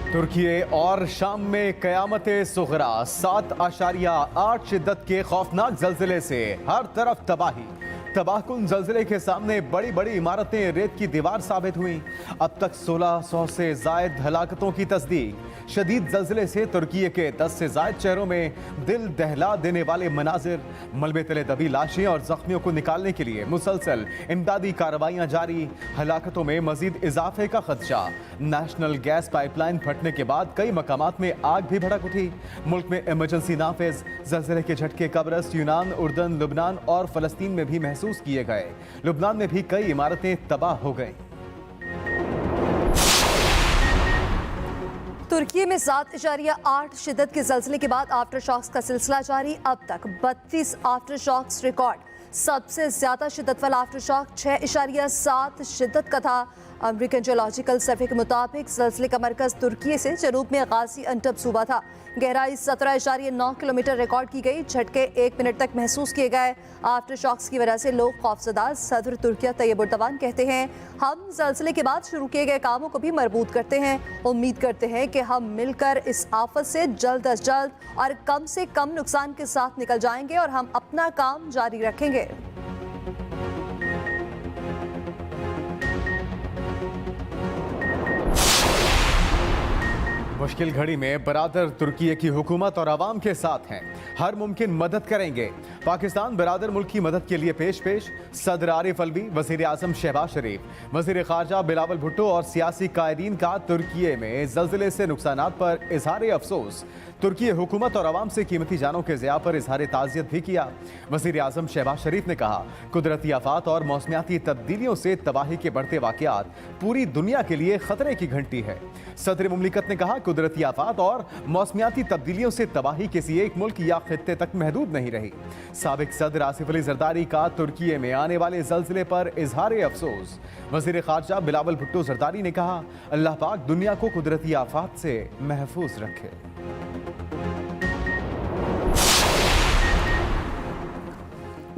तुर्की और शाम में कयामत सुगरा 7.8 शिद्दत के खौफनाक जल्जले से हर तरफ तबाही। तबाहकुन जल्जले के सामने बड़ी बड़ी इमारतें रेत की दीवार साबित हुई। अब तक 1600 से जायद हलाकतों की तस्दीक। शदीद जल्जले से तुर्की के 10 से जायद शहरों में दिल दहला देने वाले मनाजिर। मलबे तले दबी लाशें और जख्मियों को निकालने के लिए मुसलसल इमदादी कार्रवाइयां जारी। हलाकतों में मजीद इजाफे का खदशा। नेशनल गैस पाइपलाइन फटने के बाद कई मकामात में आग भी भड़क उठी। मुल्क में इमरजेंसी नाफिज। जल्जले के झटके कब्रस, यूनान, उर्दन, लुबनान और फलस्तीन में भी महसूस किए गए। लुबनान में भी कई इमारतें तबाह हो गईं। तुर्की में 7.8 शिद्दत के जल्जले के बाद आफ्टर शॉक्स का सिलसिला जारी। अब तक 32 आफ्टर शॉक्स रिकॉर्ड। सबसे ज्यादा शिद्दत वाला आफ्टर शॉक 6.7 शिद्दत का था। अमेरिकन जियोलॉजिकल सर्वे के मुताबिक जल्जले का मरकज तुर्की से जनूब में गाजी अंटब सूबा था। गहराई 17.9 किलोमीटर रिकॉर्ड की गई। झटके 1 मिनट तक महसूस किए गए। आफ्टर शॉक्स की वजह से लोग खौफजदा। सदर तुर्की तैयब एर्दोगान कहते हैं, हम जल्जले के बाद शुरू किए गए कामों को भी मजबूत करते हैं। उम्मीद करते हैं कि हम मिलकर इस आफत से जल्द अज जल्द और कम से कम नुकसान के साथ निकल जाएंगे और हम अपना काम जारी रखेंगे। मुश्किल घड़ी में बरादर तुर्की की हुकूमत और आवाम के साथ हैं। हर मुमकिन मदद करेंगे। पाकिस्तान बरादर मुल्क की मदद के लिए पेश। सदर आरिफ अलवी, वजीर आजम शहबाज शरीफ, वजीर खारजा बिलावल भुट्टो और सियासी कायदीन का तुर्की में जल्जले से नुकसानात पर इजहार अफसोस। तुर्की हुकूमत और आवाम से कीमती जानों के ज़िया पर इजहार ताज़ियत भी किया। वजीर आजम शहबाज शरीफ ने कहा, कुदरती आफात और मौसमियाती तब्दीलियों से तबाही के बढ़ते वाक़यात पूरी दुनिया के लिए खतरे की घंटी है। सदर मुमलिकत ने कहा, कुदरती आफात और मौसमियाती तब्दीलियों से तबाही किसी एक मुल्क या खित्ते तक महदूद नहीं रही। साबिक सदर आसिफ अली जरदारी का तुर्की में आने वाले जल्जले पर इजहार अफसोस। वजीर खारजा बिलावल भुट्टो जरदारी ने कहा, अल्लाह पाक दुनिया को कुदरती आफात से महफूज रखे।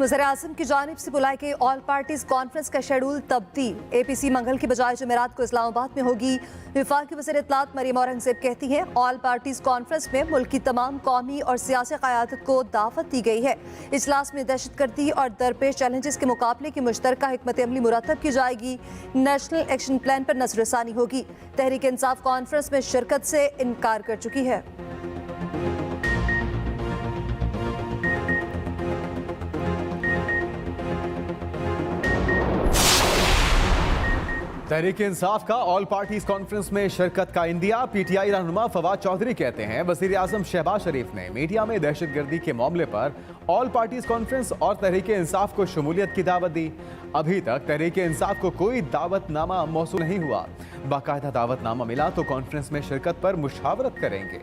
वज़ीर आज़म की जानिब से बुलाई गई ऑल पार्टीज कॉन्फ्रेंस का शेड्यूल तब्दील। APC मंगल की बजाय जुमेरात को इस्लामाबाद में होगी। विफाकी वज़ीर इत्तलात मरियम औरंगज़ेब कहती हैं, ऑल पार्टीज कॉन्फ्रेंस में मुल्क की तमाम कौमी और सियासी क़यादत को दावत दी गई है। इजलास में दहशतगर्दी और दरपेश चैलेंजेस के मुकाबले की मुश्तरका हिकमत अमली मुरतब की जाएगी। नेशनल एक्शन प्लान पर नज़रसानी होगी। तहरीक इंसाफ कॉन्फ्रेंस में शिरकत से इनकार कर चुकी है। तहरीक इंसाफ का ऑल पार्टीज कॉन्फ्रेंस में शिरकत का इंदिया। PTI रहनुमा फवाद चौधरी कहते हैं, वजीर आजम शहबाज शरीफ ने मीडिया में दहशतगर्दी के मामले पर ऑल पार्टीज कॉन्फ्रेंस और तहरीक इंसाफ को शमूलियत की दावत दी। अभी तक तहरीक इंसाफ को कोई दावतनामा मौसूल नहीं हुआ। बाकायदा दावतनामा मिला तो कॉन्फ्रेंस में शिरकत पर मुशावरत करेंगे।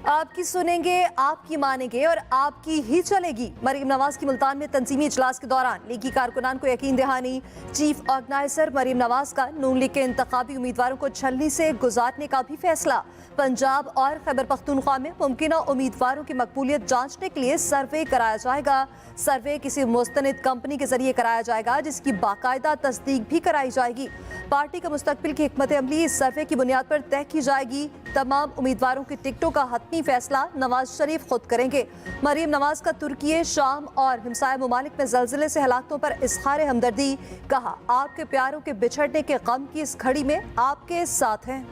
आपकी सुनेंगे, आपकी मानेंगे और आपकी ही चलेगी। मरीम नवाज की मुल्तान में तंजीमी इजलास के दौरान लीगी कारकुनान को यकीन दहानी। चीफ ऑर्गेनाइजर मरीम नवाज का नून लीग के इंतखाबी उम्मीदवारों को छलनी से गुजारने का भी फैसला। पंजाब और खैबर पख्तूनख्वा में मुमकिन उम्मीदवारों की मकबूलियत जांचने के लिए सर्वे कराया जाएगा। सर्वे किसी मुस्तनिद कंपनी के जरिए कराया जाएगा, जिसकी बाकायदा तस्दीक भी कराई जाएगी। पार्टी का मुस्तकबिल की हिकमत अमली इस सर्वे की बुनियाद पर तय की जाएगी। तमाम उम्मीदवारों की टिकटों का हतमी फैसला नवाज शरीफ खुद करेंगे। मरीम नवाज का तुर्की, शाम और हमसाया ममालिक में जल्जले से हलाकतों पर इज़हार हमदर्दी। कहा, आपके प्यारों के बिछड़ने के गम की इस घड़ी में आपके साथ हैं।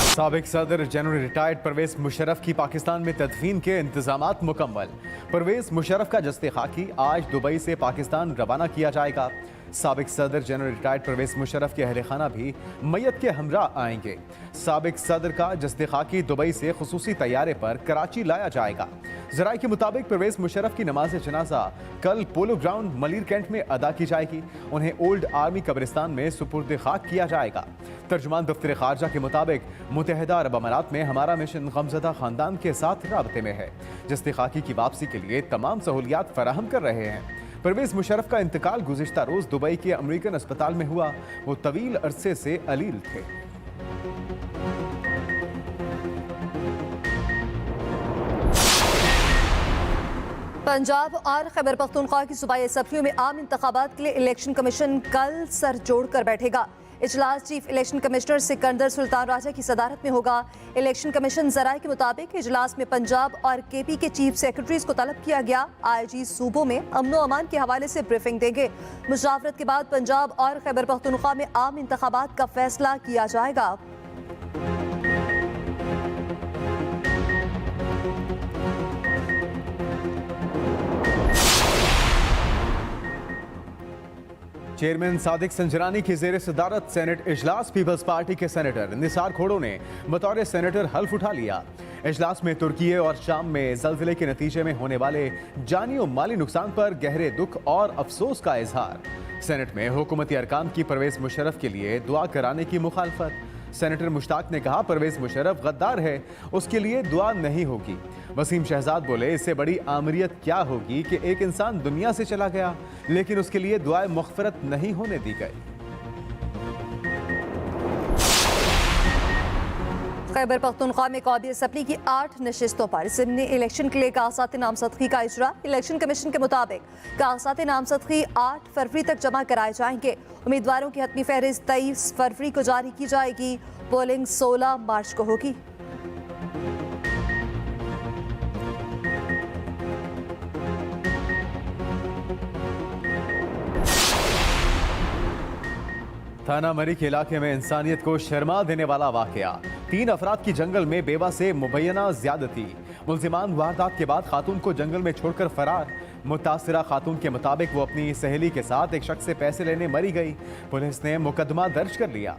साबिक सदर जनरल रिटायर्ड परवेज मुशर्रफ की पाकिस्तान में तदफीन के इंतजामात मुकम्मल। परवेज मुशर्रफ का जस्ते खाकी आज दुबई से पाकिस्तान रवाना किया जाएगा। साबिक सदर जनरल रिटायर्ड परवेज मुशर्रफ के अहल खाना भी मैयत के हमरा आएंगे। साबिक सदर का जस्ते खाकी दुबई से खुसूसी तैयारे पर कराची लाया जाएगा। जराये के मुताबिक परवेज मुशर्रफ की नमाज जनाजा कल पोलो ग्राउंड मलीर कैंट में अदा की जाएगी। उन्हें ओल्ड आर्मी कब्रिस्तान में सुपुर्द खाक किया जाएगा। तर्जुमान दफ्तर खारजा के मुताबिक मुत्तहिदा अरब अमारात में हमारा मिशन गमज़दा खानदान के साथ राबते में है। जस्ते खाकी की वापसी के लिए तमाम सहूलियात फराहम कर रहे हैं। परवेज मुशर्रफ का इंतकाल गुज़िश्ता रोज़ दुबई के अमेरिकन अस्पताल में हुआ। वो तवील अरसे से अलील थे। पंजाब और खैबर पख्तूनख्वा की सूबाई असम्बलियों में आम इंतखाबात के लिए इलेक्शन कमीशन कल सर जोड़कर बैठेगा। इजलास chief election commissioner Sikandar Sultan Raja की सदारत में होगा। इलेक्शन कमीशन जराये के मुताबिक इजलास में पंजाब और केपी के चीफ सेक्रेटरीज को तलब किया गया। IG सूबों में अमनो अमान के हवाले से ब्रीफिंग देंगे। मुशावरत के बाद पंजाब और खैबर पख्तूनख्वा में आम इंतखाबात का फैसला किया जाएगा। चेयरमैन सादिक संजरानी की जेर सदारत सेनेट इजलास पीपल्स पार्टी के सेनेटर निसार खोड़ो ने बतौर सेनेटर हल्फ उठा लिया। इजलास में तुर्की और शाम में जलजिले के नतीजे में होने वाले जानी और माली नुकसान पर गहरे दुख और अफसोस का इजहार। सेनेट में हुकूमती अरकान की परवेज मुशर्रफ के लिए दुआ कराने की मुखालफत। सेनेटर मुश्ताक ने कहा परवेज मुशर्रफ गद्दार है, उसके लिए दुआ नहीं होगी। वसीम शहजाद बोले इससे बड़ी आमरियत क्या होगी कि एक इंसान दुनिया से चला गया लेकिन उसके लिए दुआए मग़फ़िरत नहीं होने दी गई। खैबर पख्तूनख्वा में कौमी असम्बली की 8 नशिस्तों पर ज़िम्नी इलेक्शन के लिए कागज़ात नामज़दगी का इजरा। इलेक्शन कमीशन के मुताबिक कागज़ात नामज़दगी 8 फरवरी तक जमा कराए जाएंगे। उम्मीदवारों की हतमी फहरिस्त 23 फरवरी को जारी की जाएगी। पोलिंग 16 मार्च को होगी। थाना मरी के इलाके में इंसानियत को शर्मा देने वाला वाकया। 3 अफराद की जंगल में बेवा से मुबैना ज्यादती। मुल्जिमान वारदात के बाद खातून को जंगल में छोड़कर फरार। मुतासिरा खातून के मुताबिक वो अपनी सहेली के साथ एक शख्स से पैसे लेने मरी गई। पुलिस ने मुकदमा दर्ज कर लिया।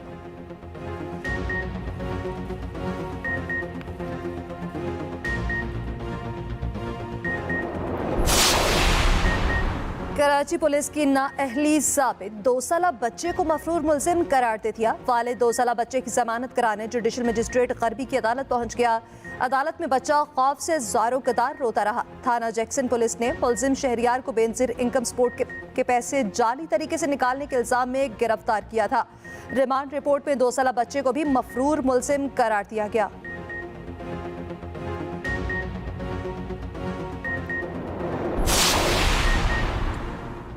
कराची पुलिस की नाअहली साबित 2 साला बच्चे को मफरूर मुल्जिम करार दे दिया। वालिद 2 साला बच्चे की जमानत कराने जुडिशल मजिस्ट्रेट गरबी की अदालत पहुंच गया। अदालत में बच्चा खौफ से ज़ारो कदार रोता रहा। थाना जैक्सन पुलिस ने मुल्जिम शहरियार को बेनजीर इनकम सपोर्ट के पैसे जाली तरीके से निकालने के इल्जाम में गिरफ्तार किया था। रिमांड रिपोर्ट में 2 साला बच्चे को भी मफरूर मुल्जिम करार दिया गया।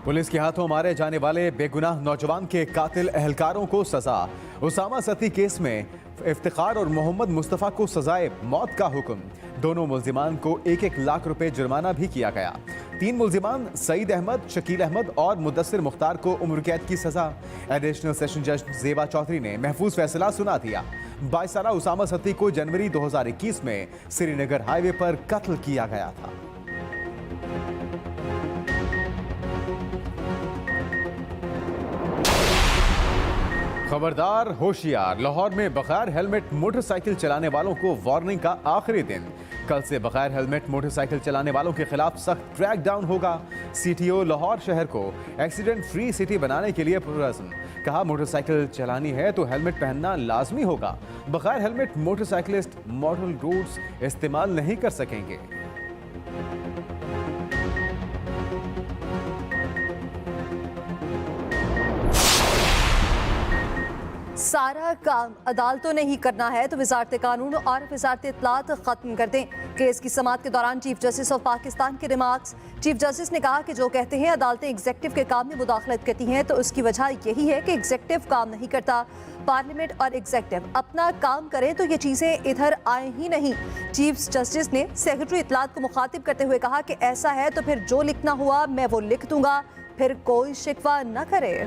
पुलिस के हाथों मारे जाने वाले बेगुनाह नौजवान के कातिल अहलकारों को सजा। उसामा सती केस में इफ्तिखार और मोहम्मद मुस्तफ़ा को सजाए मौत का हुक्म। दोनों मुल्जिमान को 1-1 लाख रुपए जुर्माना भी किया गया। 3 मुल्जिमान सईद अहमद, शकील अहमद और मुदस्सिर मुख्तार को उम्र कैद की सजा। एडिशनल सेशन जज जेबा चौधरी ने महफूज फैसला सुना दिया। 22 साला उसामा सती को जनवरी 2021 में श्रीनगर हाईवे पर कत्ल किया गया था। खबरदार, होशियार। लाहौर में बगैर हेलमेट मोटरसाइकिल चलाने वालों को वार्निंग का आखिरी दिन। कल से बगैर हेलमेट मोटरसाइकिल चलाने वालों के खिलाफ सख्त क्रैकडाउन होगा। CTO लाहौर शहर को एक्सीडेंट फ्री सिटी बनाने के लिए पुरअज़्म। कहा मोटरसाइकिल चलानी है तो हेलमेट पहनना लाजमी होगा। बगैर हेलमेट मोटरसाइकिलिस्ट मॉडल रोड्स इस्तेमाल नहीं कर सकेंगे। सारा काम अदालतों ने ही करना है तो वजारत कानून और वजारत इत्तलात खत्म कर दें। केस की समाअत के दौरान चीफ जस्टिस ऑफ पाकिस्तान के रिमार्क्स। चीफ जस्टिस ने कहा कि जो कहते हैं अदालतें एग्जेक्टिव के काम में मुदाखलत करती हैं तो उसकी वजह यही है कि एग्जेक्टिव काम नहीं करता। पार्लियामेंट और एग्जेक्टिव अपना काम करें तो ये चीज़ें इधर आए ही नहीं। चीफ जस्टिस ने सेक्रेटरी इत्तलात को मुखातिब करते हुए कहा कि ऐसा है तो फिर जो लिखना हुआ मैं वो लिख दूंगा, फिर कोई शिकवा न करे।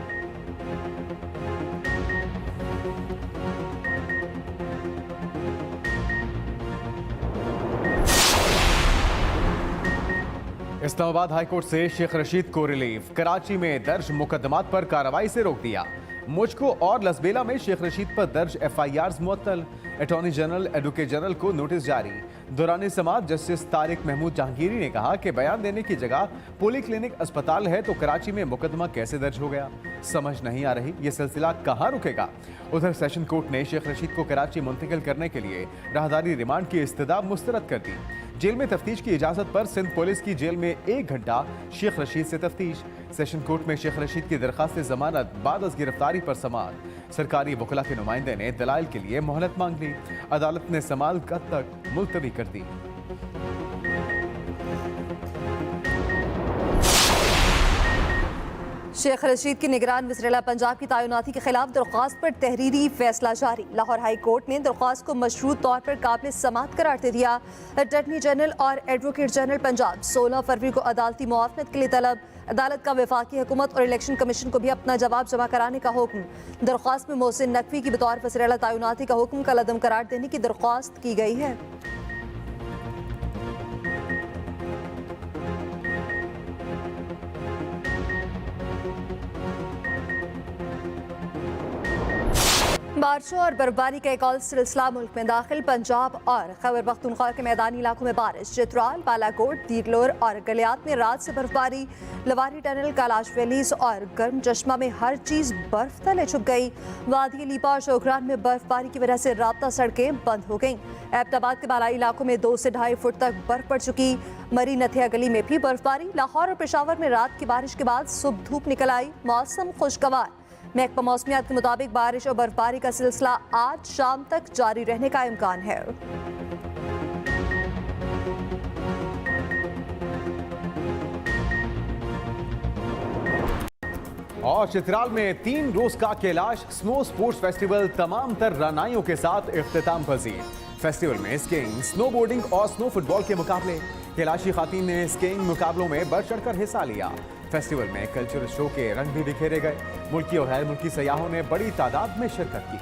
इस्लामाबाद हाईकोर्ट से शेख रशीद को रिलीफ। कराची में दर्ज मुकदमात पर कार्रवाई से रोक दिया। मुझको और लसबेला में शेख रशीद पर दर्ज FIRs मुअत्तल। अटॉर्नी जनरल एडवोकेट जनरल को नोटिस जारी। दौरान समाअत जस्टिस तारिक महमूद जहांगीरी ने कहा कि बयान देने की जगह पोली क्लिनिक अस्पताल है तो कराची में मुकदमा कैसे दर्ज हो गया, समझ नहीं आ रही। ये सिलसिला कहाँ रुकेगा। उधर सेशन कोर्ट ने शेख रशीद को कराची मुंतकिल करने के लिए राहदारी रिमांड की इस्तदा मुस्तरद कर दी। जेल में तफ्तीश की इजाजत पर सिंध पुलिस की जेल में 1 घंटा शेख रशीद से तफ्तीश। सेशन कोर्ट में शेख रशीद की दरखास्त जमानत बाद अज गिरफ्तारी पर समाअत। सरकारी वकला के नुमाइंदे ने दलाइल के लिए मोहलत मांग ली। अदालत ने समाअत तक मुलतवी कर दी। शेख रशीद की निगरान वज़ीर पंजाब की तैनाती के खिलाफ दरख्वास्त पर तहरीरी फैसला जारी। लाहौर हाई कोर्ट ने दरख्वास्त को मशरूत तौर पर काबिल समात करार दे दिया। अटॉर्नी जनरल और एडवोकेट जनरल पंजाब 16 फरवरी को अदालती मुआवनत के लिए तलब। अदालत का वफाकी हुकूमत और इलेक्शन कमीशन को भी अपना जवाब जमा कराने का हुक्म। दरख्वास्त में मोहसिन नकवी की बतौर वज़ीर तैनाती का हुक्म कलअदम करार देने की दरख्वास्त की गई है। बारिशों और बर्फबारी का एक और सिलसिला मुल्क में दाखिल। पंजाब और खैबर पख्तूनख्वा के मैदानी इलाकों में बारिश। चित्राल, बालाकोट, दीरलोर और गलियात में रात से बर्फबारी। लवारी टनल, कैलाश वैलीज और गर्म चश्मा में हर चीज बर्फ तले छुप गई। वादी लीपा और शोगरान में बर्फबारी की वजह से राब्ता सड़कें बंद हो गईं। एबटाबाद के बालाई इलाकों में 2 से 2.5 फुट तक बर्फ पड़ चुकी। मरी नथिया गली में भी बर्फबारी। लाहौर और पेशावर में रात की बारिश के बाद सुबह धूप निकल आई। मौसम खुशगवार। महकमा मौसमियात के मुताबिक बारिश और बर्फबारी का सिलसिला आज शाम तक जारी रहने का इम्कान है। और चित्राल में 3 रोज का कैलाश स्नो स्पोर्ट्स फेस्टिवल तमाम तर रनाइयों के साथ इख्तिताम पजीर। फेस्टिवल में स्कीइंग, स्नो बोर्डिंग और स्नो फुटबॉल के मुकाबले। कैलाशी खातीन ने स्कीइंग मुकाबलों में बढ़ चढ़कर हिस्सा लिया। फेस्टिवल में कल्चरल शो के रंग भी बिखेरे गए। मुल्की और गैर मुल्की सयाहों ने बड़ी तादाद में शिरकत की।